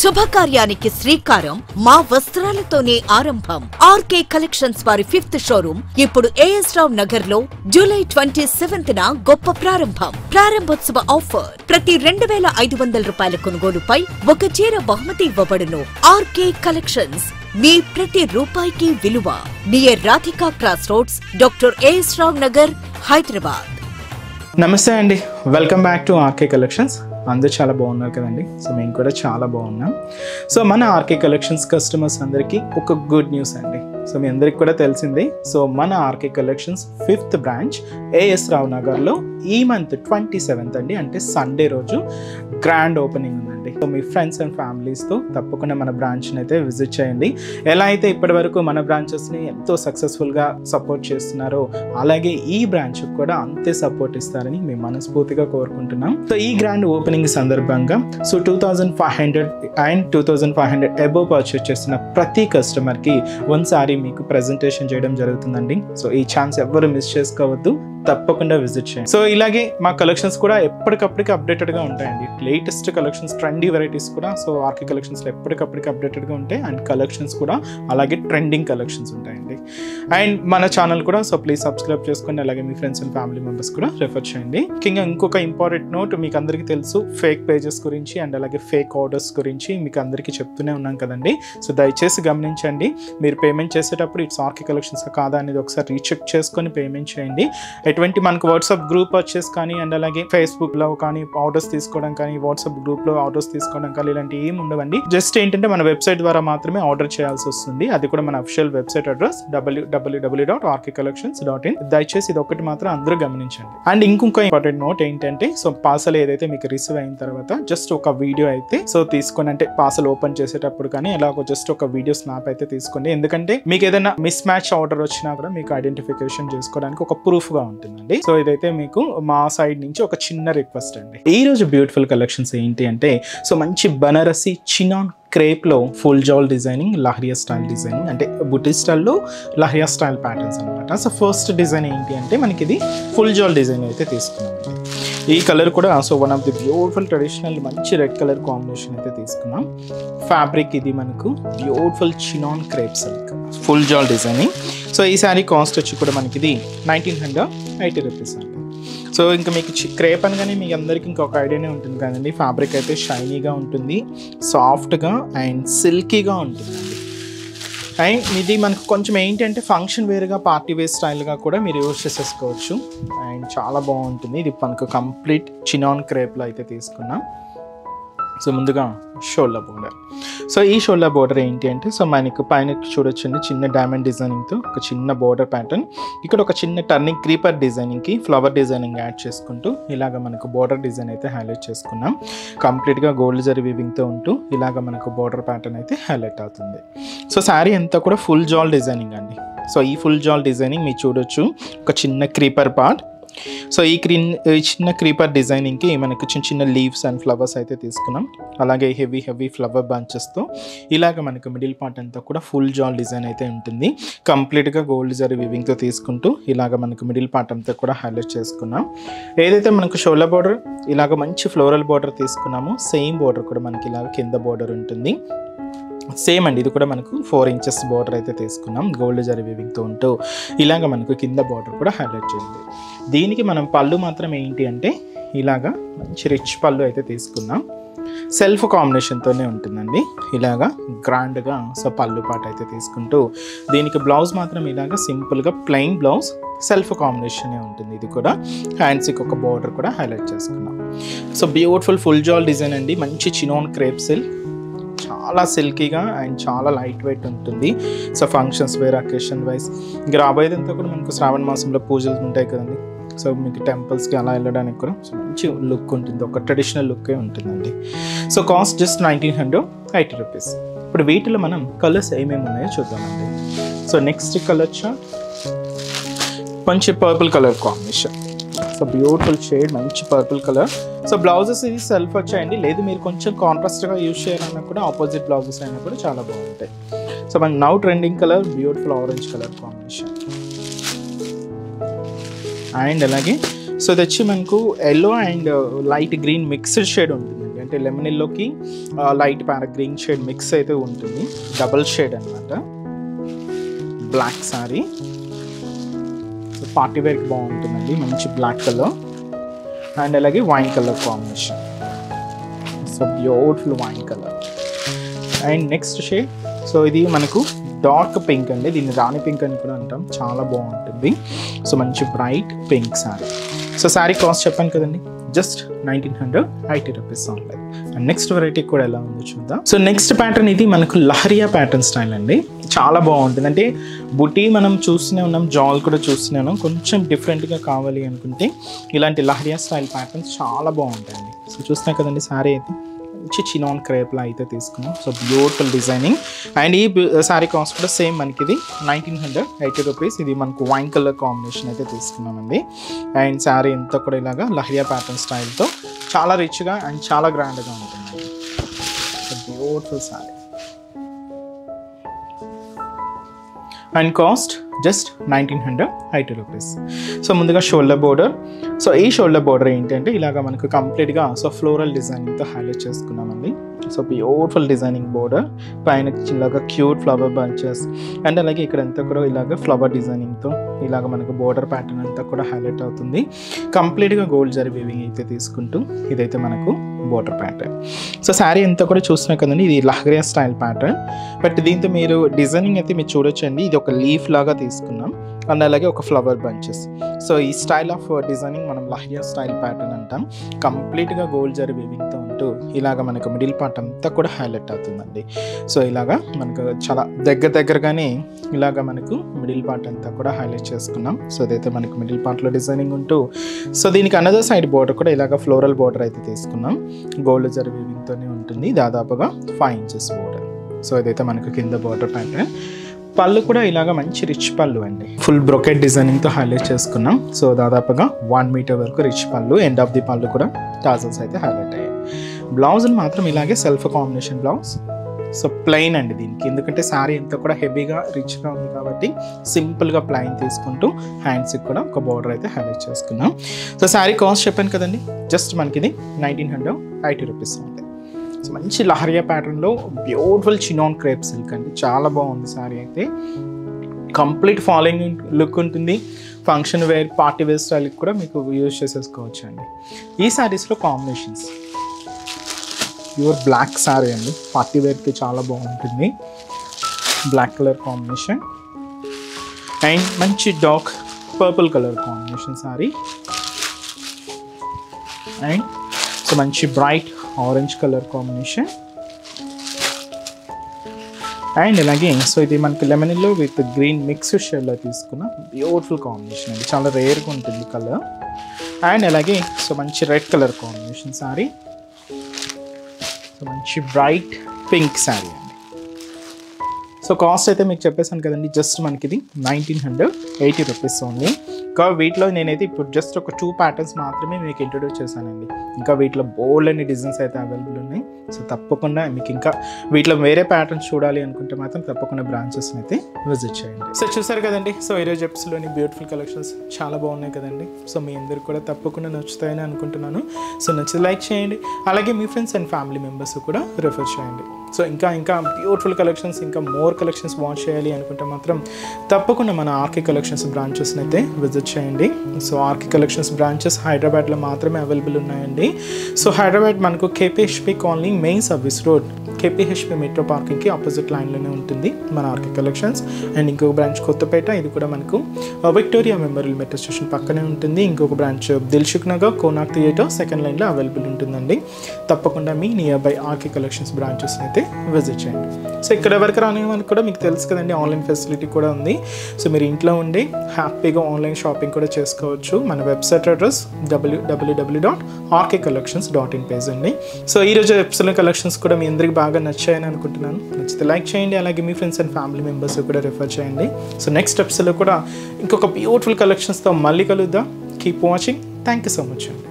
శుభకార్యానికి శ్రీకారం మా వస్త్రాలతోనే ఆరంభం. ఆర్కే కలెక్షన్స్ వారి 5th షోరూమ్ ఇప్పుడు ఏఎస్ రావు నగర్ లో జూలై 27న గొప్ప ప్రారంభం. ప్రారంభోత్సవ ఆఫర్ ప్రతి 2500 రూపాయల కొనుగోలుపై ఒక చీర బహుమతి ఇవ్వబడును. ఆర్కే కలెక్షన్స్ మీ ప్రతి రూపాయికి విలువ. Near Radhika cross roads, doctor AS Rao Nagar, Hyderabad. నమస్తే అండి, welcome back to RK collections. అందరూ చాలా బాగున్నారు కదండి. సో మేము కూడా చాలా బాగున్నాం. సో మన ఆర్కే కలెక్షన్స్ కస్టమర్స్ అందరికీ ఒక గుడ్ న్యూస్ అండి. సో మీ అందరికి కూడా తెలిసిందే. సో మన RK collections 5th branch AS Rao నగర్లో ఈ మంత్ 27th అండి, అంటే సండే రోజు గ్రాండ్ ఓపెనింగ్ ఉందండి. సో మీ ఫ్రెండ్స్ అండ్ ఫ్యామిలీస్తో తప్పకుండా మన బ్రాంచ్ని అయితే విజిట్ చేయండి. ఎలా అయితే ఇప్పటి వరకు మన బ్రాంచెస్ని ఎంతో సక్సెస్ఫుల్గా సపోర్ట్ చేస్తున్నారో అలాగే ఈ బ్రాంచ్ కూడా అంతే సపోర్ట్ ఇస్తారని మేము మనస్ఫూర్తిగా కోరుకుంటున్నాం. సో ఈ గ్రాండ్ ఓపెనింగ్ సందర్భంగా సో 2500 అండ్ 2500 అబోవ్ పర్చేస్ చేసిన ప్రతి కస్టమర్కి ఒకసారి మీకు ప్రెజెంటేషన్ చేయడం జరుగుతుందండి. సో ఈ ఛాన్స్ ఎవరు మిస్ చేసుకోవద్దు, తప్పకుండా విజిట్ చేయండి. సో ఇలాగే మా కలెక్షన్స్ కూడా ఎప్పటికప్పటికి అప్డేటెడ్గా ఉంటాయండి. లేటెస్ట్ కలెక్షన్స్, ట్రెండీ వెరైటీస్ కూడా సో ఆర్కే కలెక్షన్స్లో ఎప్పటికప్పటికి అప్డేటెడ్గా ఉంటాయి. అండ్ కలెక్షన్స్ కూడా అలాగే ట్రెండింగ్ కలెక్షన్స్ ఉంటాయండి. అండ్ మన ఛానల్ కూడా సో ప్లీజ్ సబ్స్క్రైబ్ చేసుకోండి. అలాగే మీ ఫ్రెండ్స్ అండ్ ఫ్యామిలీ మెంబర్స్ కూడా రెఫర్ చేయండి. ముఖ్యంగా ఇంకొక ఇంపార్టెంట్ నోట్, మీకు అందరికీ తెలుసు ఫేక్ పేజెస్ గురించి అండ్ అలాగే ఫేక్ ఆర్డర్స్ గురించి మీకు అందరికీ చెప్తూనే ఉన్నాం కదండి. సో దయచేసి గమనించండి, మీరు పేమెంట్ చేసేటప్పుడు ఇట్స్ ఆర్కే కలెక్షన్స్ కాదా అనేది ఒకసారి రీచెక్ చేసుకొని పేమెంట్ చేయండి. ఎటువంటి మనకు వాట్సాప్ గ్రూప్ పర్చేస్ కానీ అండ్ అలాగే ఫేస్బుక్లో కానీ ఆర్డర్స్ తీసుకోవడం కానీ, వాట్సాప్ గ్రూప్లో ఆర్డర్స్ తీసుకోవడం కానీ ఇలాంటివి ఏమి ఉండవండి. జస్ట్ ఏంటంటే మన వెబ్సైట్ ద్వారా మాత్రమే ఆర్డర్ చేయాల్సి వస్తుంది. అది కూడా మన అఫిషియల్ వెబ్సైట్ అడ్రస్ www.rkcollections.in. దయచేసి ఇది ఒకటి మాత్రం అందరూ గమనించండి. అండ్ ఇంకొక ఇంపార్టెంట్ నోట్ ఏంటంటే, సో పార్సల్ ఏదైతే మీకు రిసీవ్ అయిన తర్వాత జస్ట్ ఒక వీడియో అయితే సో తీసుకొని, అంటే పార్సల్ ఓపెన్ చేసేటప్పుడు కానీ ఎలాగో జస్ట్ ఒక వీడియో స్నాప్ అయితే తీసుకోండి. ఎందుకంటే మీకు ఏదైనా మిస్ మ్యాచ్ ఆర్డర్ వచ్చినా కూడా మీకు ఐడెంటిఫికేషన్ చేసుకోవడానికి ఒక ప్రూఫ్ గా ఉంటుందండి. సో ఇదైతే మీకు మా సైడ్ నుంచి ఒక చిన్న రిక్వెస్ట్ అండి. ఈ రోజు బ్యూటిఫుల్ కలెక్షన్స్ ఏంటి అంటే, సో మంచి బనారసి చినాన్ క్రేప్ లో ఫుల్ జాల్ డిజైనింగ్, లహరియా స్టైల్ డిజైనింగ్, అంటే బుటీ స్టైల్లో లహరియా స్టైల్ ప్యాటర్న్స్ అనమాట. సో ఫస్ట్ డిజైన్ ఏంటి అంటే మనకి ఇది ఫుల్ జాల్ డిజైన్ అయితే తీసుకున్నాం. ఈ కలర్ కూడా so one of the beautiful traditional మంచి రెడ్ కలర్ కాంబినేషన్ అయితే తీసుకున్నాం. ఫ్యాబ్రిక్ ఇది మనకు beautiful chinon crepe silk full జాల్ డిజైనింగ్. సో ఈ శారీ కాస్ట్ వచ్చి కూడా మనకి ఇది 1980 రూపీస్ అండి. సో ఇంకా మీకు క్రేప్ అనగానే మీకు అందరికీ ఇంకొక ఐడియానే ఉంటుంది కదండి. ఫ్యాబ్రిక్ అయితే షైనీగా ఉంటుంది, సాఫ్ట్గా అండ్ సిల్కీగా ఉంటుందండి. అండ్ ఇది మనకు కొంచెం ఏంటంటే ఫంక్షన్ వేర్గా, పార్టీ వేర్ స్టైల్గా కూడా మీరు యూజ్ చేసేసుకోవచ్చు. అండ్ చాలా బాగుంటుంది. ఇది మనకు కంప్లీట్ చినాన్ క్రేప్లో అయితే తీసుకున్నాం. సో ముందుగా షోల్డర్ బోర్డర్. సో ఈ షోల్డర్ బోర్డర్ ఏంటి అంటే, సో మనకు పైన చూడొచ్చండి చిన్న డైమండ్ డిజైనింగ్తో ఒక చిన్న బోర్డర్ ప్యాటర్న్. ఇక్కడ ఒక చిన్న టర్నింగ్ క్రీపర్ డిజైనింగ్కి ఫ్లవర్ డిజైనింగ్ యాడ్ చేసుకుంటూ ఇలాగ మనకు బోర్డర్ డిజైన్ అయితే హైలైట్ చేసుకున్నాం. కంప్లీట్గా గోల్డ్ జరీ వీవింగ్తో ఉంటూ ఇలాగ మనకు బోర్డర్ ప్యాటర్న్ అయితే హైలైట్ అవుతుంది. సో శారీ అంతా కూడా ఫుల్ జాల్ డిజైనింగ్ అండి. సో ఈ ఫుల్ జాల్ డిజైనింగ్ మీరు చూడొచ్చు, ఒక చిన్న క్రీపర్ పార్ట్. సో ఈ చిన్న క్రీపర్ డిజైనింగ్కి మనకు చిన్న చిన్న లీవ్స్ అండ్ ఫ్లవర్స్ అయితే తీసుకున్నాం. అలాగే హెవీ ఫ్లవర్ బంచెస్తో ఇలాగ మనకు మిడిల్ పార్ట్ అంతా కూడా ఫుల్ జాల్ డిజైన్ అయితే ఉంటుంది. కంప్లీట్గా గోల్డ్ జరీ వీవింగ్తో తీసుకుంటూ ఇలాగ మనకు మిడిల్ పార్ట్ అంతా కూడా హైలైట్ చేసుకున్నాం. ఏదైతే మనకు షోల్డర్ బోర్డర్ ఇలాగ మంచి ఫ్లోరల్ బోర్డర్ తీసుకున్నామో సేమ్ బోర్డర్ కూడా మనకి ఇలాగ కింద బోర్డర్ ఉంటుంది. సేమ్ అండి, ఇది కూడా మనకు 4 ఇంచెస్ బోర్డర్ అయితే తీసుకున్నాం. గోల్డ్ జరీ వీవింగ్తో ఉంటూ ఇలాగ మనకు కింద బోర్డర్ కూడా హైలైట్ చేయండి. దీనికి మనం పళ్ళు మాత్రం ఏంటి అంటే ఇలాగా మంచి రిచ్ పళ్ళు అయితే తీసుకున్నాం. సెల్ఫ్ కాంబినేషన్తోనే ఉంటుందండి. ఇలాగా గ్రాండ్గా సో పళ్ళు పాట అయితే తీసుకుంటూ దీనికి బ్లౌజ్ మాత్రం ఇలాగా సింపుల్గా ప్లెయిన్ బ్లౌజ్, సెల్ఫ్ కాంబినేషనే ఉంటుంది. ఇది కూడా హ్యాండ్స్కి ఒక బోర్డర్ కూడా హైలైట్ చేసుకున్నాం. సో బ్యూటిఫుల్ ఫుల్ జాల్ డిజైన్ అండి. మంచి చినాన్ క్రేప్ సిల్క్, చాలా సిల్కీగా అండ్ చాలా లైట్ వెయిట్ ఉంటుంది. So functions wear, occasion wise, ఇంకా రాబోయేదంతా కూడా మనకు శ్రావణ మాసంలో పూజలు ఉంటాయి కదండి. సో మీకు టెంపుల్స్కి అలా వెళ్ళడానికి కూడా సో మంచి లుక్ ఉంటుంది, ఒక ట్రెడిషనల్ లుక్కే ఉంటుందండి. So cost just 1980 rupees. ఇప్పుడు వీటిలో మనం కలర్స్ ఏమేమి ఉన్నాయో చూద్దామండి. సో నెక్స్ట్ కలర్ మంచి purple colour combination. So beautiful shade, మంచి పర్పుల్ కలర్. సో బ్లౌజెస్ ఇది సెల్ఫ్ వచ్చాయండి, లేదు మీరు కొంచెం కాంట్రాస్ట్గా యూజ్ చేయాలన్నా కూడా ఆపోజిట్ బ్లౌజెస్ అయినా కూడా చాలా బాగుంటాయి. సో మనకి now trending colour beautiful orange colour combination. And అలాగే సో ఇది వచ్చి మనకు yellow and light green mixed shade ఉంటుందండి. అంటే లెమన్ ఎల్లోకి లైట్ గ్రీన్ షేడ్ మిక్స్ అయితే ఉంటుంది, డబుల్ షేడ్ అనమాట. బ్లాక్ సారీ, సో పార్టీ వేర్కి బాగుంటుందండి, మంచి బ్లాక్ కలర్ అండ్ అలాగే wine colour combination. So beautiful wine colour. And next shade, so ఇది మనకు డార్క్ పింక్ అండి, దీన్ని రాణి పింక్ అని కూడా అంటాం, చాలా బాగుంటుంది. సో మంచి bright pink sari. So sari cost చెప్పాను కదండి, just 1980 rupees online. And next variety కూడా ఎలా ఉందో చూద్దాం. సో నెక్స్ట్ ప్యాటర్న్ ఇది మనకు లహరియా ప్యాటర్న్ స్టైల్ అండి, చాలా బాగుంటుంది. అంటే బుటీ మనం చూస్తూనే ఉన్నాం, జాల్ కూడా చూస్తూనే ఉన్నాం, కొంచెం డిఫరెంట్గా కావాలి అనుకుంటే ఇలాంటి లహరియా స్టైల్ ప్యాటర్న్స్ చాలా బాగుంటాయండి. సో చూస్తున్నాం కదండి, శారీ అయితే మంచి చినాన్ క్రేప్లా అయితే తీసుకున్నాం. So beautiful designing. అండ్ ఈ శారీ కాస్ట్ కూడా సేమ్ మనకి ఇది 1980 రూపీస్. ఇది మనకు వైన్ కలర్ కాంబినేషన్ అయితే తీసుకున్నామండి. అండ్ శారీ అంతా కూడా ఇలాగా లహరియా ప్యాటర్న్ స్టైల్తో చాలా రిచ్గా అండ్ చాలా గ్రాండ్గా ఉంటుంది. Beautiful sari. And cost just 1980 rupees. So ముందుగా షోల్డర్ బోర్డర్. సో ఈ షోల్డర్ బోర్డర్ ఏంటంటే ఇలాగ మనకు కంప్లీట్గా సో ఫ్లోరల్ డిజైనింగ్తో హైలైట్ చేసుకున్నామండి. సో బ్యూటిఫుల్ డిజైనింగ్ బోర్డర్, పైన ఇలాగ క్యూట్ ఫ్లవర్ బంచెస్ అండ్ అలాగే ఇక్కడ అంతా కూడా ఇలాగ ఫ్లవర్ డిజైనింగ్తో ఇలాగ మనకు బోర్డర్ ప్యాటర్న్ అంతా కూడా హైలైట్ అవుతుంది. కంప్లీట్గా గోల్డ్ జరీ వీవింగ్ అయితే తీసుకుంటూ ఇదైతే మనకు బోర్డర్ ప్యాటర్న్. సో శారీ అంతా కూడా చూసినా కదండి, ఇది లహరియా స్టైల్ ప్యాటర్న్. బట్ దీంతో మీరు డిజైనింగ్ అయితే మీరు చూడొచ్చండి, ఇది ఒక లీఫ్ లాగా తీసుకున్నాం అండ్ అలాగే ఒక ఫ్లవర్ బంచెస్. సో ఈ స్టైల్ ఆఫ్ డిజైనింగ్ మనం లహరియా స్టైల్ ప్యాటర్న్ అంటాం. కంప్లీట్గా గోల్డ్ జరీ వీవింగ్తో ఉంటూ ఇలాగ మనకు మిడిల్ పార్ట్ అంతా కూడా హైలైట్ అవుతుందండి. సో ఇలాగా మనకు చాలా దగ్గరగానే ఇలాగ మనకు మిడిల్ పార్ట్ అంతా కూడా హైలైట్ చేసుకున్నాం. సో అదైతే మనకు మిడిల్ పార్ట్లో డిజైనింగ్ ఉంటూ, సో దీనికి అనదర్ సైడ్ బోర్డర్ కూడా ఇలాగ ఫ్లోరల్ బోర్డర్ అయితే తీసుకున్నాం, గోల్డ్ జరీ వీవింగ్తోనే ఉంటుంది, దాదాపుగా 5 ఇంచెస్ బోర్డర్. సో ఇదైతే మనకు కింద బోర్డర్ ప్యాటర్న్. పళ్ళు కూడా ఇలాగ మంచి రిచ్ పళ్ళు అండి, ఫుల్ బ్రొకెట్ డిజైనింగ్తో హైలైట్ చేసుకున్నాం. సో దాదాపుగా 1 మీటర్ వరకు రిచ్ పళ్ళు, ఎండ్ ఆఫ్ ది పళ్ళు కూడా టాజల్స్ అయితే హైలైట్ అయ్యాయి. బ్లౌజులు మాత్రం ఇలాగే self combination blouse. So plain అండి దీనికి, ఎందుకంటే శారీ అంతా కూడా హెవీగా రిచ్గా ఉంది కాబట్టి సింపుల్గా ప్లెయిన్ తీసుకుంటూ హ్యాండ్స్కి కూడా ఒక బార్డర్ అయితే హైలైట్ చేసుకున్నాం. సో శారీ కాస్ట్ చెప్పాను కదండి, జస్ట్ మనకి ఇది 1980 రూపీస్ ఉంది. సో మంచి లహరియా ప్యాటర్న్లో బ్యూటిఫుల్ చినాన్ క్రేప్ సిల్క్ అండి, చాలా బాగుంది శారీ అయితే. కంప్లీట్ ఫాలోయింగ్ లుక్ ఉంటుంది, ఫంక్షన్ వేర్ పార్టీ వేర్ స్టైల్కి కూడా మీకు యూజ్ చేసేసుకోవచ్చు అండి. ఈ శారీస్లో కాంబినేషన్స్ ప్యూర్ బ్లాక్ శారీ అండి, పార్టీ వేర్కి చాలా బాగుంటుంది, బ్లాక్ కలర్ కాంబినేషన్ అండ్ మంచి dark purple colour combination sari. And so మంచి bright orange colour combination and అలాగే సో ఇది మనకి lemon yellow with green mixed షేడ్లో తీసుకున్న బ్యూటిఫుల్ కాంబినేషన్ అండి, చాలా రేర్గా ఉంటుంది కలర్. అండ్ అలాగే సో మంచి red colour combination sari. So మంచి బ్రైట్ పింక్ శారీ అండి. సో కాస్ట్ అయితే మీకు చెప్పేసాను కదండి, జస్ట్ మనకి ఇది 1980 రూపీస్ ఓన్లీ. ఇంకా వీటిలో నేనైతే ఇప్పుడు జస్ట్ ఒక 2 ప్యాటర్న్స్ మాత్రమే మీకు ఇంట్రొడ్యూస్ చేశానండి. ఇంకా వీటిలో బోల్డ్ అన్ని డిజైన్స్ అయితే అవైలబుల్ ఉన్నాయి. సో తప్పకుండా మీకు ఇంకా వీటిలో వేరే ప్యాటర్న్స్ చూడాలి అనుకుంటే మాత్రం తప్పకుండా బ్రాంచెస్ని అయితే విజిట్ చేయండి. సో చూసారు కదండి, సో ఈరోజు ఎపిసోడ్లోని బ్యూటిఫుల్ కలెక్షన్స్ చాలా బాగున్నాయి కదండి. సో మీ అందరికి కూడా తప్పకుండా నచ్చుతాయని అనుకుంటున్నాను. సో నచ్చితే లైక్ చేయండి, అలాగే మీ ఫ్రెండ్స్ అండ్ ఫ్యామిలీ మెంబర్స్ కూడా రిఫర్ చేయండి. సో ఇంకా బ్యూటిఫుల్ కలెక్షన్స్, ఇంకా మోర్ కలెక్షన్స్ వాచ్ చేయాలి అనుకుంటే మాత్రం తప్పకుండా మన ఆర్కే కలెక్షన్స్ బ్రాంచెస్ని అయితే విజిట్ చేయండి. సో ఆర్కే కలెక్షన్స్ బ్రాంచెస్ హైదరాబాద్లో మాత్రమే అవైలబుల్ ఉన్నాయండి. సో హైదరాబాద్ మనకు KPHB colony main service road, KPHB metro పార్కింగ్కి ఆపోజిట్ లైన్లోనే ఉంటుంది మన ఆర్కే కలెక్షన్స్. అండ్ ఇంకొక బ్రాంచ్ కొత్తపేట, ఇది కూడా మనకు విక్టోరియా మెమోరియల్ మెట్రో స్టేషన్ పక్కనే ఉంటుంది. ఇంకొక branch Dilsukh Nagar Konark theatre second లైన్లో అవైలబుల్ ఉంటుందండి. తప్పకుండా మీ నియర్ బై ఆర్కే కలెక్షన్స్ బ్రాంచెస్ని అయితే విజిట్ చేయండి. సో ఇక్కడ ఎవరికి రాని వాళ్ళకి కూడా మీకు తెలుసు కదండి, ఆన్లైన్ ఫెసిలిటీ కూడా ఉంది. సో మీరు ఇంట్లో ఉండి హ్యాపీగా ఆన్లైన్ షాపింగ్ కూడా చేసుకోవచ్చు. మన వెబ్సైట్ అడ్రస్ www.rkcollections.in పేజ్ అండి. సో ఈరోజు ఎపిసోడ్ కలెక్షన్స్ కూడా మీ అందరికి బాగా నచ్చాయని అనుకుంటున్నాను. నచ్చితే లైక్ చేయండి, అలాగే మీ ఫ్రెండ్స్ అండ్ ఫ్యామిలీ మెంబర్స్ కూడా రిఫర్ చేయండి. సో నెక్స్ట్ ఎపిసోడ్లో కూడా ఇంకొక బ్యూటిఫుల్ కలెక్షన్స్తో మళ్ళీ కలుద్దాం. Keep watching. Thank you so much అండి.